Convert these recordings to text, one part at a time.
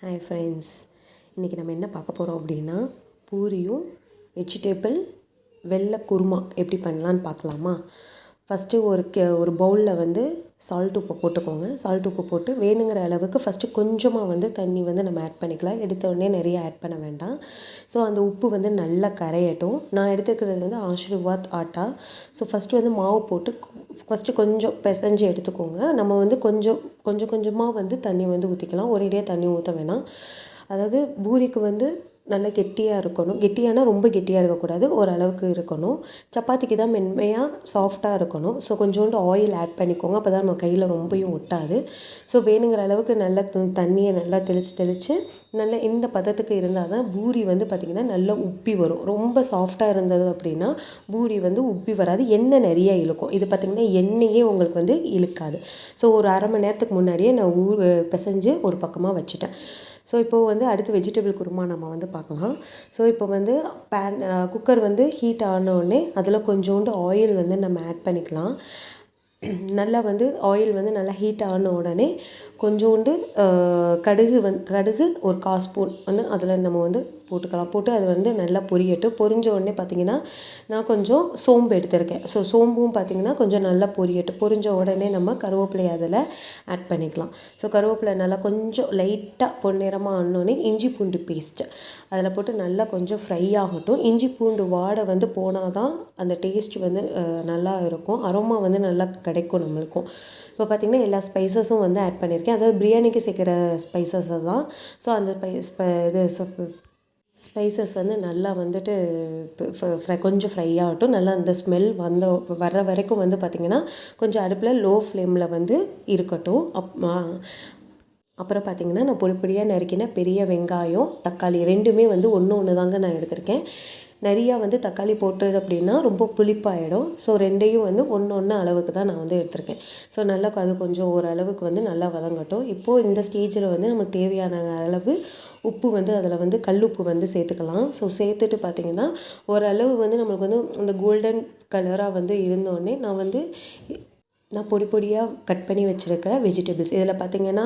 Hi friends, இன்றைக்கி நம்ம என்ன பார்க்க போகிறோம் அப்படின்னா பூரியும் வெஜிடபிள் வெள்ளை குருமா எப்படி பண்ணலான்னு பார்க்கலாமா. ஃபஸ்ட்டு ஒரு பவுலில் வந்து சால்ட் உப்பு போட்டுக்கோங்க. சால்ட் உப்பு போட்டு வேணுங்கிற அளவுக்கு ஃபஸ்ட்டு கொஞ்சமாக வந்து தண்ணி வந்து நம்ம ஆட் பண்ணிக்கலாம். எடுத்த உடனே நிறைய ஆட் பண்ண வேண்டாம். ஸோ அந்த உப்பு வந்து நல்லா கரையட்டும். நான் எடுத்துக்கிறது வந்து ஆஷிர்வாத் ஆட்டா. ஸோ ஃபஸ்ட்டு வந்து மாவு போட்டு ஃபஸ்ட்டு கொஞ்சம் பிசைஞ்சு எடுத்துக்கோங்க. நம்ம வந்து கொஞ்சமாக வந்து தண்ணி வந்து ஊற்றிக்கலாம். ஒரேடியாக தண்ணி ஊற்ற வேணாம். அதாவது பூரிக்கு வந்து நல்லா கெட்டியாக இருக்கணும். கெட்டியானா ரொம்ப கெட்டியாக இருக்கக்கூடாது, ஓரளவுக்கு இருக்கணும். சப்பாத்திக்கு தான் மென்மையாக சாஃப்டாக இருக்கணும். ஸோ கொஞ்சோண்டு ஆயில் ஆட் பண்ணிக்கோங்க. அப்போ தான் நம்ம கையில் ரொம்பவும் ஒட்டாது. ஸோ வேணுங்கிற அளவுக்கு நல்லா தண்ணியை நல்லா தெளித்து நல்லா இந்த பதத்துக்கு இருந்தால் தான் பூரி வந்து பார்த்திங்கன்னா நல்லா உப்பி வரும். ரொம்ப சாஃப்டாக இருந்தது அப்படின்னா பூரி வந்து உப்பி வராது, எண்ணெய் நிறைய இழுக்கும். இது பார்த்திங்கன்னா எண்ணெயே உங்களுக்கு வந்து இழுக்காது. ஸோ ஒரு அரை மணி நேரத்துக்கு முன்னாடியே நான் பிசைஞ்சு ஒரு பக்கமாக வச்சுட்டேன். ஸோ இப்போது வந்து அடுத்து வெஜிடபிள் குருமா நம்ம வந்து பார்க்கலாம். ஸோ இப்போ வந்து குக்கர் வந்து ஹீட் ஆனோடனே அதில் கொஞ்சோண்டு ஆயில் வந்து நம்ம ஆட் பண்ணிக்கலாம். நல்லா வந்து ஆயில் வந்து நல்லா ஹீட் ஆன உடனே கொஞ்சோண்டு கடுகு ஒரு 1/4 ஸ்பூன் வந்து அதில் நம்ம வந்து போட்டுக்கலாம். போட்டு அது வந்து நல்லா பொரியட்டும். பொரிஞ்ச உடனே பார்த்திங்கன்னா நான் கொஞ்சம் சோம்பு எடுத்திருக்கேன். ஸோ சோம்பும் பார்த்திங்கன்னா கொஞ்சம் நல்லா பொரியட்டும். பொரிஞ்ச உடனே நம்ம கருவேப்பிலை அதில் ஆட் பண்ணிக்கலாம். ஸோ கருவேப்பிலை நல்லா கொஞ்சம் லைட்டாக பொன்னிறமாக ஆனோடனே இஞ்சி பூண்டு பேஸ்ட்டு அதில் போட்டு நல்லா கொஞ்சம் ஃப்ரை ஆகட்டும். இஞ்சி பூண்டு வாடை வந்து போனால் தான் அந்த டேஸ்ட் வந்து நல்லா இருக்கும். அரோமா வந்து நல்லா கிடைக்கும் நம்மளுக்கும். இப்போ பார்த்திங்கன்னா எல்லா ஸ்பைசஸும் வந்து ஆட் பண்ணியிருக்கேன். அதாவது பிரியாணிக்கு சேர்க்குற ஸ்பைசஸை தான். ஸோ அந்த ஸ்பைசஸ் வந்து நல்லா வந்துட்டு கொஞ்சம் ஃப்ரை ஆகட்டும். நல்லா அந்த ஸ்மெல் வர்ற வரைக்கும் வந்து பார்த்திங்கன்னா கொஞ்சம் அடுப்பில் லோ ஃப்ளேமில் வந்து இருக்கட்டும். அப்புறம் பார்த்திங்கன்னா நான் பொடியாக நறுக்கின பெரிய வெங்காயம், தக்காளி ரெண்டுமே வந்து ஒன்று தாங்க நான் எடுத்திருக்கேன். நிறையா வந்து தக்காளி போட்டுறது அப்படின்னா ரொம்ப புளிப்பாயிடும். ஸோ ரெண்டையும் வந்து ஒன்று அளவுக்கு தான் நான் வந்து எடுத்திருக்கேன். ஸோ நல்லா அது கொஞ்சம் ஓரளவுக்கு வந்து நல்லா வதங்கட்டும். இப்போது இந்த ஸ்டேஜில் வந்து நமக்கு தேவையான அளவு உப்பு வந்து அதில் வந்து கல்லுப்பு வந்து சேர்த்துக்கலாம். ஸோ சேர்த்துட்டு பார்த்திங்கன்னா ஓரளவு வந்து நம்மளுக்கு வந்து அந்த கோல்டன் கலராக வந்து இருந்தோடனே நான் பொடியாக கட் பண்ணி வச்சுருக்கிற வெஜிடபிள்ஸ் இதில் பார்த்திங்கன்னா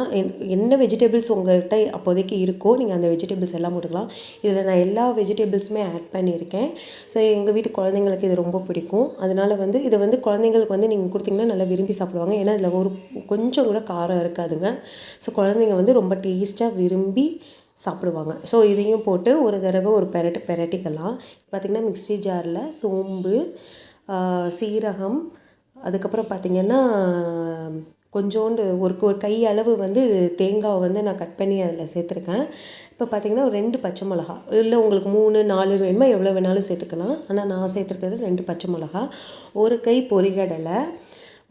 என்ன வெஜிடபிள்ஸ் உங்கள்கிட்ட அப்போதைக்கு இருக்கோ நீங்கள் அந்த வெஜிடபிள்ஸ் எல்லாம் போட்டுக்கலாம். இதில் நான் எல்லா வெஜிடபிள்ஸுமே ஆட் பண்ணியிருக்கேன். ஸோ எங்கள் வீட்டு குழந்தைங்களுக்கு இது ரொம்ப பிடிக்கும். அதனால் வந்து இதை வந்து குழந்தைங்களுக்கு வந்து நீங்கள் கொடுத்திங்கன்னா நல்லா விரும்பி சாப்பிடுவாங்க. ஏன்னா இதில் கொஞ்சம் கூட காரம் இருக்காதுங்க. ஸோ குழந்தைங்க வந்து ரொம்ப டேஸ்ட்டாக விரும்பி சாப்பிடுவாங்க. ஸோ இதையும் போட்டு ஒரு தடவை ஒரு பெரட்டிக்கலாம். பார்த்திங்கன்னா மிக்ஸி ஜாரில் சோம்பு, சீரகம், அதுக்கப்புறம் பார்த்திங்கன்னா கொஞ்சோண்டு ஒரு கை அளவு வந்து தேங்காவை வந்து நான் கட் பண்ணி அதில் சேர்த்துருக்கேன். இப்போ பார்த்திங்கன்னா ஒரு 2 பச்சை மிளகா, இல்லை உங்களுக்கு 3, 4 வேணுமா எவ்வளோ வேணாலும் சேர்த்துக்கலாம். ஆனால் நான் சேர்த்துருக்கிறது 2 பச்சை மிளகா, ஒரு கை பொரிகடலை,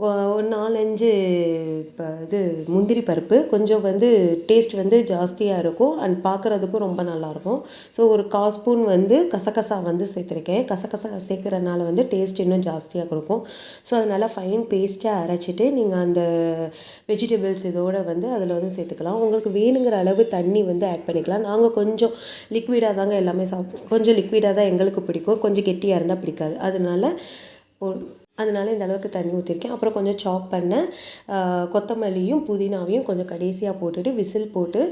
ஒரு 4-5 முந்திரி பருப்பு. கொஞ்சம் வந்து டேஸ்ட் வந்து ஜாஸ்தியாக இருக்கும் அண்ட் பார்க்குறதுக்கும் ரொம்ப நல்லாயிருக்கும். ஸோ ஒரு 1/4 ஸ்பூன் வந்து கசகசா வந்து சேர்த்துருக்கேன். கசகசா சேர்க்குறனால வந்து டேஸ்ட் இன்னும் ஜாஸ்தியாக கொடுக்கும். ஸோ அது நல்லா ஃபைன் பேஸ்ட்டாக அரைச்சிட்டு நீங்கள் அந்த வெஜிடபிள்ஸ் இதோடு வந்து அதில் வந்து சேர்த்துக்கலாம். உங்களுக்கு வேணுங்கிற அளவு தண்ணி வந்து ஆட் பண்ணிக்கலாம். நாங்கள் கொஞ்சம் லிக்விடாக தாங்க எல்லாமே கொஞ்சம் லிக்விடாக தான் எங்களுக்கு பிடிக்கும். கொஞ்சம் கெட்டியாக இருந்தால் பிடிக்காது. அதனால இந்த அளவுக்கு தண்ணி ஊற்றிருக்கேன். அப்புறம் கொஞ்சம் சாப் பண்ண கொத்தமல்லியும் புதினாவையும் கொஞ்சம் கடைசியாக போட்டுட்டு விசில் போட்டு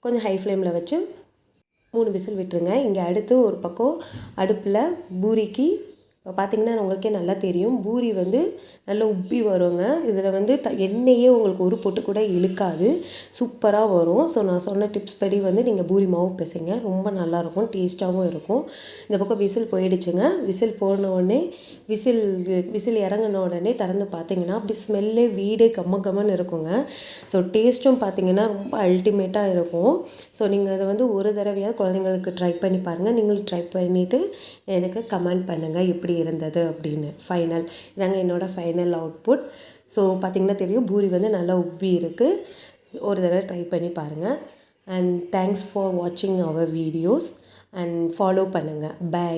கொஞ்சம் ஹை ஃப்ளேமில் வச்சு 3 விசில் விட்டுருங்க. இங்கே அடுத்து ஒரு பக்கம் அடுப்பில் பூரிக்கு பார்த்திங்கன்னா உங்களுக்கே நல்லா தெரியும், பூரி வந்து நல்லா உப்பி வருங்க. இதில் வந்து எண்ணெயே உங்களுக்கு ஒரு பொட்டு கூட இழுக்காது, சூப்பராக வரும். ஸோ நான் சொன்ன டிப்ஸ் படி வந்து நீங்கள் பூரி மாவு பிசைங்க, ரொம்ப நல்லாயிருக்கும், டேஸ்ட்டாகவும் இருக்கும். இந்த பக்கம் விசில் போயிடுச்சுங்க. விசில் போன உடனே விசில் இறங்கின உடனே திறந்து பார்த்திங்கன்னா அப்படி ஸ்மெல்லே வீடே கம்மன்னு இருக்குங்க. ஸோ டேஸ்ட்டும் பார்த்திங்கன்னா ரொம்ப அல்டிமேட்டாக இருக்கும். ஸோ நீங்கள் அதை வந்து ஒரு தடவையாவது குழந்தைங்களுக்கு ட்ரை பண்ணி பாருங்கள். நீங்களும் ட்ரை பண்ணிவிட்டு எனக்கு கமெண்ட் பண்ணுங்கள் எப்படி இருந்தது அப்படின்னு. இதாங்க என்னோட ஃபைனல் அவுட்புட். ஸோ பார்த்திங்கன்னா தெரியும் பூரி வந்து நல்லா உப்பி இருக்குது. ஒரு தடவை ட்ரை பண்ணி பாருங்கள். அண்ட் தேங்க்ஸ் ஃபார் வாட்சிங் அவர் வீடியோஸ் அண்ட் ஃபாலோ பண்ணுங்கள். பை.